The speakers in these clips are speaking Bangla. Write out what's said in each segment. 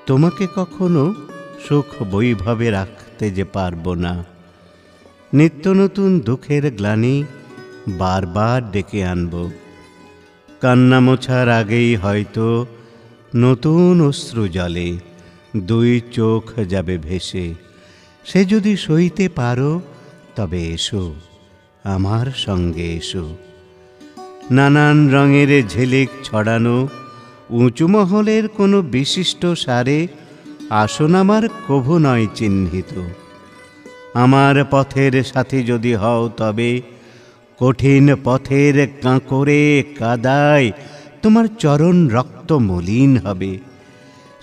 তোমাকে কখনো সুখ বৈভবে রাখতে যে পারবো না। নিত্য নতুন দুঃখের গ্লানি বারবার ডেকে আনব। কান্না মোছার আগেই হয়তো নতুন অশ্রু জলে দুই চোখ যাবে ভেসে। সে যদি সইতে পারো তবে এসো, আমার সঙ্গে এসো। নানান রঙের ঝিলিক ছড়ানো উঁচু মহলের কোনো বিশিষ্ট সারে আসন আমার কভু নয় চিহ্নিত। আমার পথের সাথী যদি হও তবে কঠিন পথের কাঁকরে কাদায় তোমার চরণ রক্ত মলিন হবে।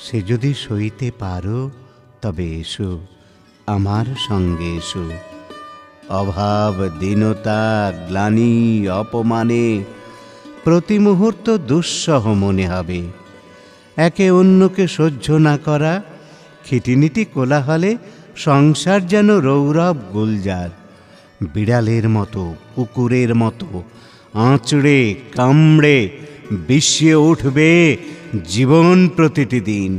সে যদি সইতে পারো তবে এসো, আমার সঙ্গে এসো। অভাব, দীনতা, গ্লানি, অপমানে প্রতি মুহূর্ত দুঃসহ মনে হবে। একে অন্যকে সহ্য না করা খিটিনিটি কোলাহলে সংসার যেন রৌরব গুলজার। বিড়ালের মতো, কুকুরের মতো আঁচড়ে কামড়ে বিষিয়ে উঠবে জীবন প্রতিটি দিন।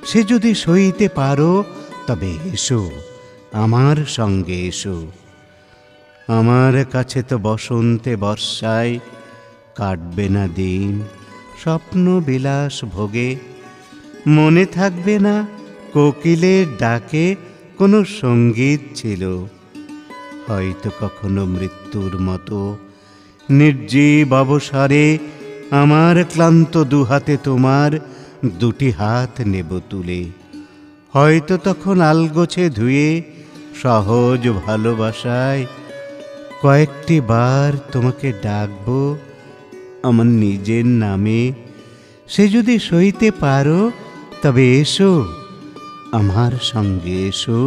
সে যদি সইতে পারো তবে এসো, আমার সঙ্গে এসো। আমার কাছে তো বসন্তে বর্ষায় কাটবে না দিন স্বপ্ন বিলাস ভোগে। মনে থাকবে না কোকিলের ডাকে কোনো সঙ্গীত ছিল। হয়তো কখনো মৃত্যুর মতো নির্জীব অবসরে আমার ক্লান্ত দুহাতে তোমার দুটি হাত নেব তুলে। হয়তো তখন আলগোছে ধুয়ে সহজ ভালোবাসায় কয়েকটি বার তোমাকে ডাকবো আমার নিজের নামে। সে যদি সইতে পারো তবে এসো, আমার সঙ্গে এসো।